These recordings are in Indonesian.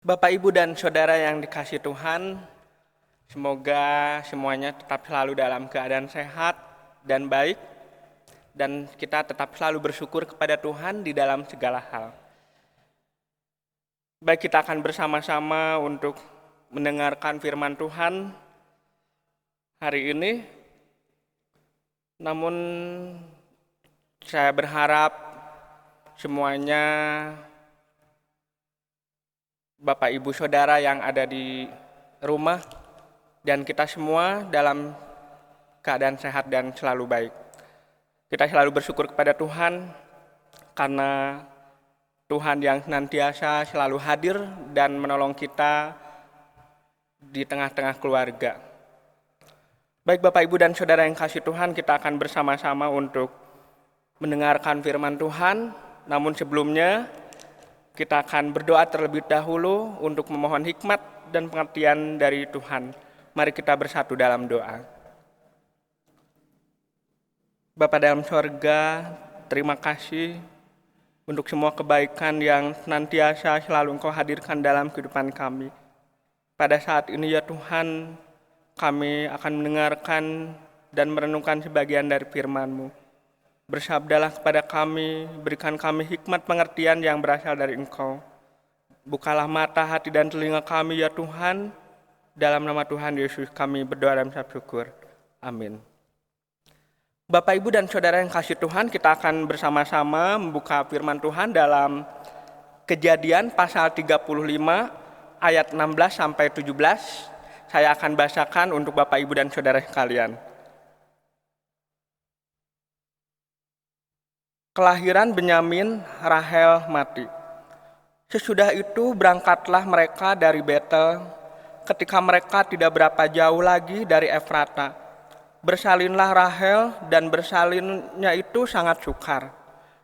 Bapak, Ibu, dan Saudara yang dikasihi Tuhan, semoga semuanya tetap selalu dalam keadaan sehat dan baik, dan kita tetap selalu bersyukur kepada Tuhan di dalam segala hal. Baik, kita akan bersama-sama untuk mendengarkan firman Tuhan hari ini. Namun, saya berharap semuanya Bapak, Ibu, Saudara yang ada di rumah dan kita semua dalam keadaan sehat dan selalu baik. Kita selalu bersyukur kepada Tuhan karena Tuhan yang senantiasa selalu hadir dan menolong kita di tengah-tengah keluarga. Baik Bapak, Ibu, dan Saudara yang kasih Tuhan, kita akan bersama-sama untuk mendengarkan firman Tuhan. Namun sebelumnya, kita akan berdoa terlebih dahulu untuk memohon hikmat dan pengertian dari Tuhan. Mari kita bersatu dalam doa. Bapa dalam sorga, terima kasih untuk semua kebaikan yang senantiasa selalu Engkau hadirkan dalam kehidupan kami. Pada saat ini ya Tuhan, kami akan mendengarkan dan merenungkan sebagian dari firman-Mu. Bersabdalah kepada kami, berikan kami hikmat pengertian yang berasal dari Engkau. Bukalah mata, hati, dan telinga kami ya Tuhan. Dalam nama Tuhan Yesus kami berdoa dan mengucap syukur. Amin. Bapak, Ibu, dan Saudara yang kasih Tuhan, kita akan bersama-sama membuka firman Tuhan dalam Kejadian pasal 35 ayat 16 sampai 17. Saya akan bacakan untuk Bapak, Ibu, dan Saudara sekalian. Kelahiran Benyamin, Rahel mati. Sesudah itu berangkatlah mereka dari Betel. Ketika mereka tidak berapa jauh lagi dari Efrata, bersalinlah Rahel, dan bersalinnya itu sangat sukar.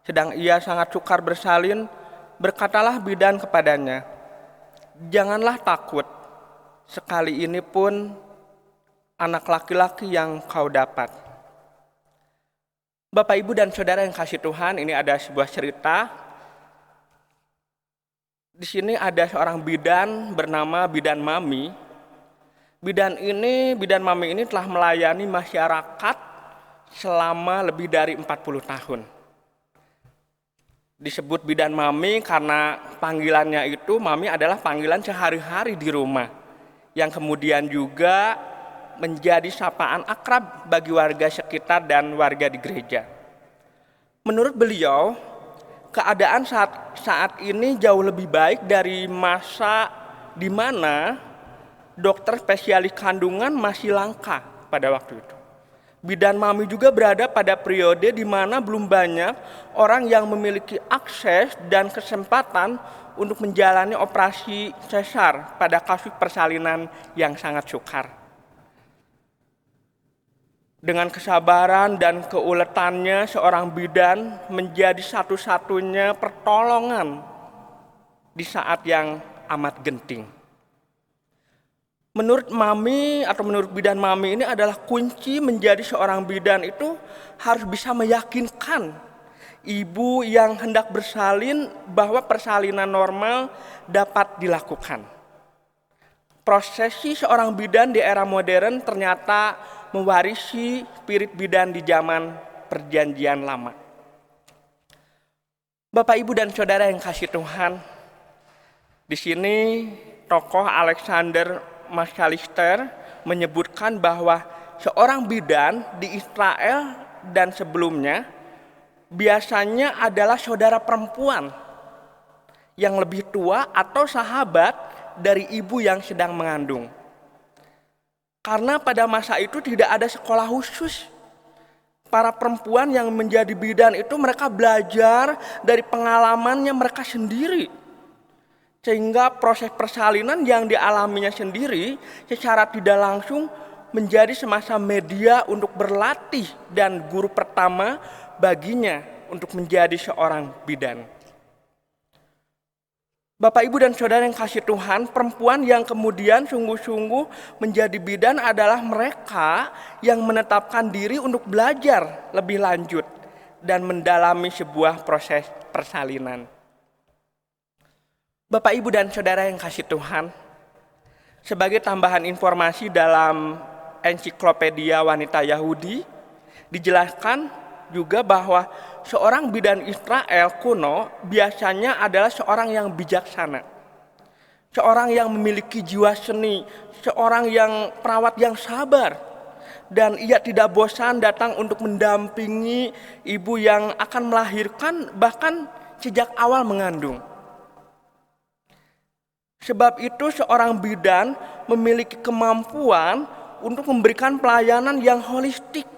Sedang ia sangat sukar bersalin, berkatalah bidan kepadanya, "Janganlah takut, sekali ini pun anak laki-laki yang kau dapat." Bapak, Ibu, dan Saudara yang kasih Tuhan, ini ada sebuah cerita. Di sini ada seorang bidan bernama Bidan Mami. Bidan Mami ini telah melayani masyarakat selama lebih dari 40 tahun. Disebut Bidan Mami karena panggilannya itu, Mami adalah panggilan sehari-hari di rumah, yang kemudian juga menjadi sapaan akrab bagi warga sekitar dan warga di gereja. Menurut beliau, keadaan saat ini jauh lebih baik dari masa di mana dokter spesialis kandungan masih langka pada waktu itu. Bidan Mami juga berada pada periode di mana belum banyak orang yang memiliki akses dan kesempatan untuk menjalani operasi sesar pada kasus persalinan yang sangat sukar. Dengan kesabaran dan keuletannya, seorang bidan menjadi satu-satunya pertolongan di saat yang amat genting. Menurut Bidan Mami ini adalah kunci menjadi seorang bidan itu harus bisa meyakinkan ibu yang hendak bersalin bahwa persalinan normal dapat dilakukan. Prosesi seorang bidan di era modern ternyata mewarisi spirit bidan di zaman perjanjian lama. Bapak, Ibu, dan Saudara yang kasih Tuhan, di sini tokoh Alexander McAllister menyebutkan bahwa seorang bidan di Israel dan sebelumnya biasanya adalah saudara perempuan yang lebih tua atau sahabat dari ibu yang sedang mengandung. Karena pada masa itu tidak ada sekolah khusus. Para perempuan yang menjadi bidan itu mereka belajar dari pengalamannya mereka sendiri. Sehingga proses persalinan yang dialaminya sendiri secara tidak langsung menjadi semacam media untuk berlatih dan guru pertama baginya untuk menjadi seorang bidan. Bapak, Ibu, dan Saudara yang kasih Tuhan, perempuan yang kemudian sungguh-sungguh menjadi bidan adalah mereka yang menetapkan diri untuk belajar lebih lanjut dan mendalami sebuah proses persalinan. Bapak, Ibu, dan Saudara yang kasih Tuhan, sebagai tambahan informasi dalam ensiklopedia wanita Yahudi, dijelaskan juga bahwa seorang bidan Israel kuno biasanya adalah seorang yang bijaksana, seorang yang memiliki jiwa seni, seorang yang perawat yang sabar, dan ia tidak bosan datang untuk mendampingi ibu yang akan melahirkan bahkan sejak awal mengandung. Sebab itu seorang bidan memiliki kemampuan untuk memberikan pelayanan yang holistik.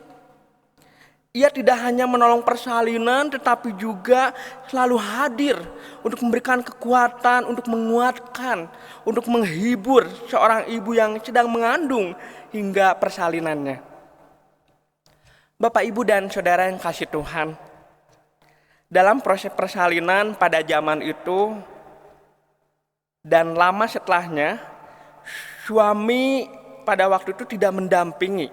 Ia tidak hanya menolong persalinan tetapi juga selalu hadir untuk memberikan kekuatan, untuk menguatkan, untuk menghibur seorang ibu yang sedang mengandung hingga persalinannya. Bapak, Ibu, dan Saudara yang kasih Tuhan, dalam proses persalinan pada zaman itu dan lama setelahnya, suami pada waktu itu tidak mendampingi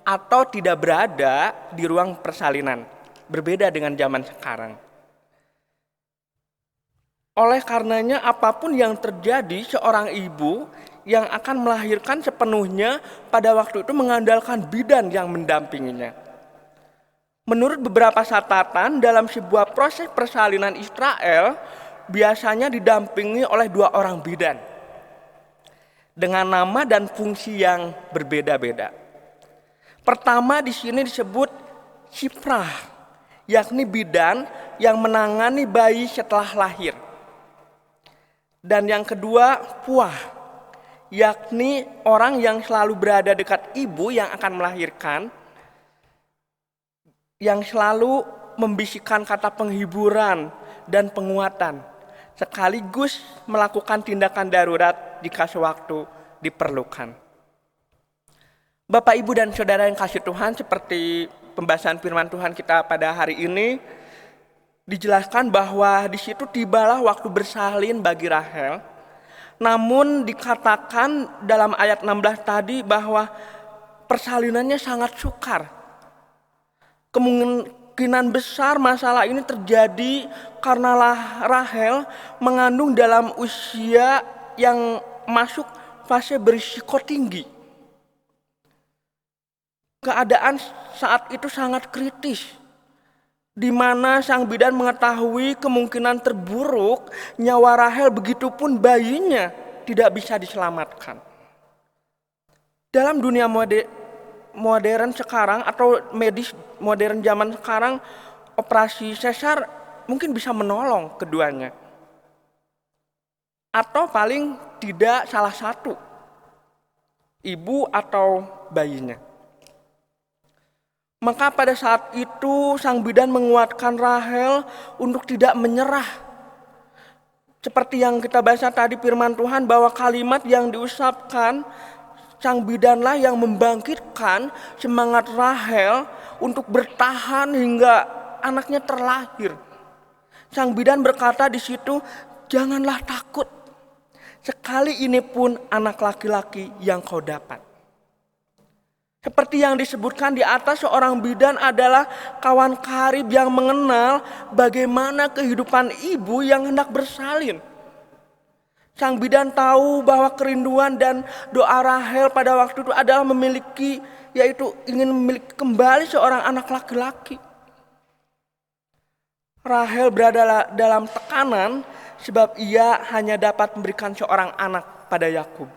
atau tidak berada di ruang persalinan, berbeda dengan zaman sekarang. Oleh karenanya, apapun yang terjadi, seorang ibu yang akan melahirkan sepenuhnya pada waktu itu mengandalkan bidan yang mendampinginya. Menurut beberapa catatan, dalam sebuah proses persalinan Israel biasanya didampingi oleh 2 orang bidan dengan nama dan fungsi yang berbeda-beda. Pertama di sini disebut Siprah, yakni bidan yang menangani bayi setelah lahir. Dan yang kedua Puah, yakni orang yang selalu berada dekat ibu yang akan melahirkan, yang selalu membisikkan kata penghiburan dan penguatan, sekaligus melakukan tindakan darurat jika sewaktu diperlukan. Bapak, Ibu, dan Saudara yang kasih Tuhan, seperti pembahasan firman Tuhan kita pada hari ini, dijelaskan bahwa di situ tibalah waktu bersalin bagi Rahel. Namun dikatakan dalam ayat 16 tadi bahwa persalinannya sangat sukar. Kemungkinan besar masalah ini terjadi karena Rahel mengandung dalam usia yang masuk fase berisiko tinggi. Keadaan saat itu sangat kritis, di mana sang bidan mengetahui kemungkinan terburuk nyawa Rahel, begitupun bayinya tidak bisa diselamatkan. Dalam dunia modern sekarang atau medis modern zaman sekarang, operasi sesar mungkin bisa menolong keduanya, atau paling tidak salah satu, ibu atau bayinya. Maka pada saat itu sang bidan menguatkan Rahel untuk tidak menyerah. Seperti yang kita baca tadi firman Tuhan, bahwa kalimat yang diusapkan sang bidanlah yang membangkitkan semangat Rahel untuk bertahan hingga anaknya terlahir. Sang bidan berkata di situ, "Janganlah takut. Sekali ini pun anak laki-laki yang kau dapat." Seperti yang disebutkan di atas, seorang bidan adalah kawan karib yang mengenal bagaimana kehidupan ibu yang hendak bersalin. Sang bidan tahu bahwa kerinduan dan doa Rahel pada waktu itu adalah ingin memiliki kembali seorang anak laki-laki. Rahel berada dalam tekanan sebab ia hanya dapat memberikan seorang anak pada Yakub,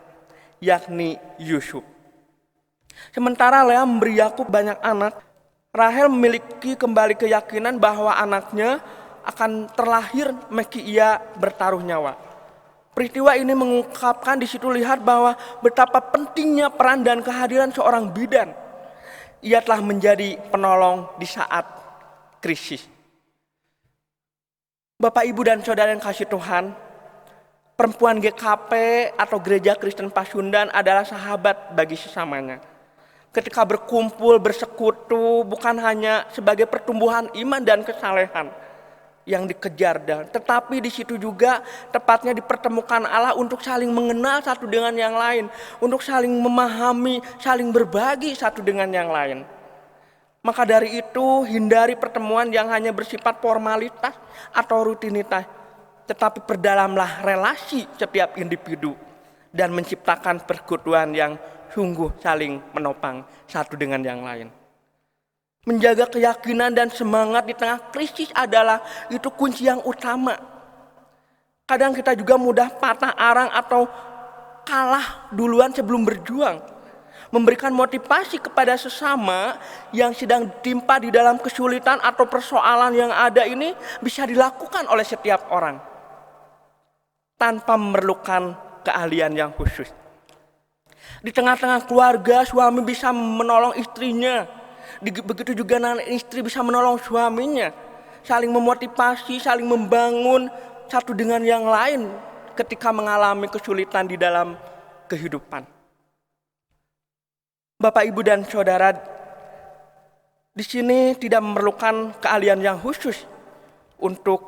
yakni Yusuf. Sementara Lea memberi Yakub banyak anak, Rahel memiliki kembali keyakinan bahwa anaknya akan terlahir meski ia bertaruh nyawa. Peristiwa ini mengungkapkan di situ lihat bahwa betapa pentingnya peran dan kehadiran seorang bidan. Ia telah menjadi penolong di saat krisis. Bapak, Ibu, dan Saudara yang kasih Tuhan, perempuan GKP atau Gereja Kristen Pasundan adalah sahabat bagi sesamanya. Ketika berkumpul, bersekutu, bukan hanya sebagai pertumbuhan iman dan kesalehan yang dikejar, tetapi di situ juga tepatnya dipertemukan Allah untuk saling mengenal satu dengan yang lain, untuk saling memahami, saling berbagi satu dengan yang lain. Maka dari itu, hindari pertemuan yang hanya bersifat formalitas atau rutinitas. tetapi perdalamlah relasi setiap individu dan menciptakan persekutuan yang sungguh saling menopang satu dengan yang lain. Menjaga keyakinan dan semangat di tengah krisis adalah itu kunci yang utama. Kadang kita juga mudah patah arang atau kalah duluan sebelum berjuang. Memberikan motivasi kepada sesama yang sedang ditimpa di dalam kesulitan atau persoalan yang ada ini bisa dilakukan oleh setiap orang tanpa memerlukan keahlian yang khusus. Di tengah-tengah keluarga, suami bisa menolong istrinya. Begitu juga istri bisa menolong suaminya. Saling memotivasi, saling membangun satu dengan yang lain ketika mengalami kesulitan di dalam kehidupan. Bapak, Ibu, dan Saudara, di sini tidak memerlukan keahlian yang khusus untuk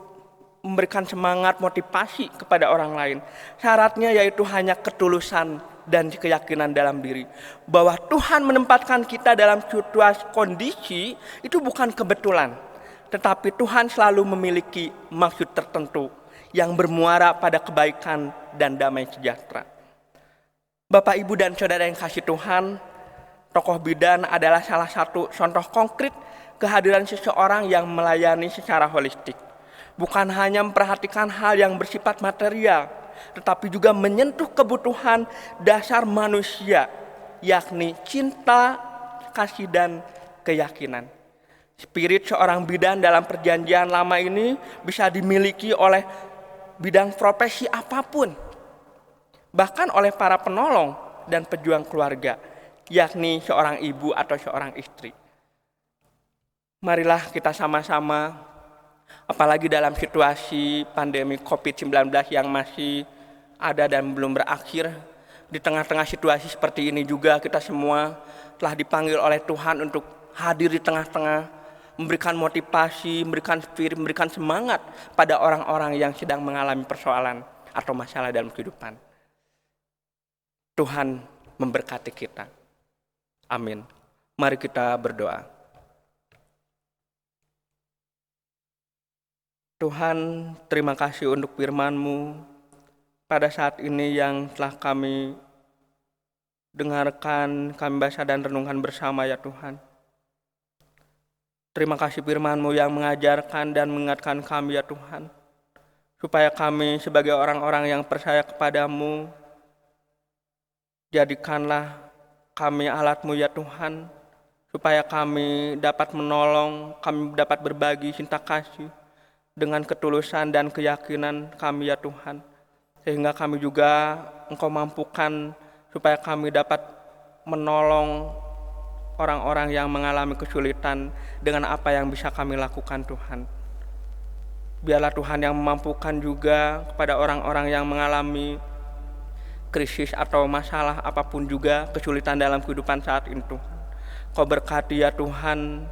memberikan semangat motivasi kepada orang lain. Syaratnya yaitu hanya ketulusan dan keyakinan dalam diri. Bahwa Tuhan menempatkan kita dalam situasi kondisi itu bukan kebetulan. Tetapi Tuhan selalu memiliki maksud tertentu yang bermuara pada kebaikan dan damai sejahtera. Bapak, Ibu, dan Saudara yang kasih Tuhan, tokoh bidan adalah salah satu contoh konkret kehadiran seseorang yang melayani secara holistik. Bukan hanya memperhatikan hal yang bersifat material, tetapi juga menyentuh kebutuhan dasar manusia, yakni cinta, kasih, dan keyakinan. Spirit seorang bidan dalam perjanjian lama ini bisa dimiliki oleh bidang profesi apapun, bahkan oleh para penolong dan pejuang keluarga, yakni seorang ibu atau seorang istri. Marilah kita sama-sama, apalagi dalam situasi pandemi COVID-19 yang masih ada dan belum berakhir, di tengah-tengah situasi seperti ini juga kita semua telah dipanggil oleh Tuhan untuk hadir di tengah-tengah, memberikan motivasi, memberikan spirit, memberikan semangat pada orang-orang yang sedang mengalami persoalan atau masalah dalam kehidupan. Tuhan memberkati kita. Amin. Mari kita berdoa. Tuhan, terima kasih untuk firman-Mu pada saat ini yang telah kami dengarkan, kami baca dan renungkan bersama ya Tuhan. Terima kasih firman-Mu yang mengajarkan dan mengingatkan kami ya Tuhan, supaya kami sebagai orang-orang yang percaya kepadamu, jadikanlah kami alat-Mu ya Tuhan, supaya kami dapat menolong, kami dapat berbagi cinta kasih dengan ketulusan dan keyakinan kami ya Tuhan, sehingga kami juga Engkau mampukan supaya kami dapat menolong orang-orang yang mengalami kesulitan dengan apa yang bisa kami lakukan Tuhan. Biarlah Tuhan yang memampukan juga kepada orang-orang yang mengalami krisis atau masalah apapun juga, kesulitan dalam kehidupan saat ini Tuhan. Kau berkati ya Tuhan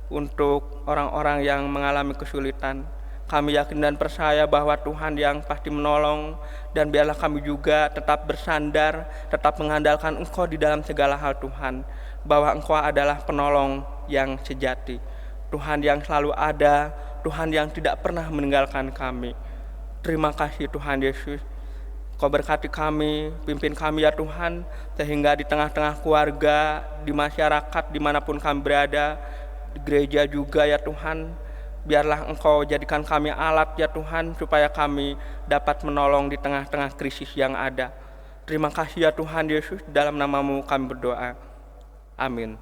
untuk orang-orang yang mengalami kesulitan. Kami yakin dan percaya bahwa Tuhan yang pasti menolong, dan biarlah kami juga tetap bersandar, tetap mengandalkan Engkau di dalam segala hal Tuhan, bahwa Engkau adalah penolong yang sejati, Tuhan yang selalu ada, Tuhan yang tidak pernah meninggalkan kami. Terima kasih Tuhan Yesus. Kau berkati kami, pimpin kami ya Tuhan, sehingga di tengah-tengah keluarga, di masyarakat, dimanapun kami berada, di gereja juga ya Tuhan, biarlah Engkau jadikan kami alat ya Tuhan, supaya kami dapat menolong di tengah-tengah krisis yang ada. Terima kasih ya Tuhan Yesus, dalam nama-Mu kami berdoa. Amin.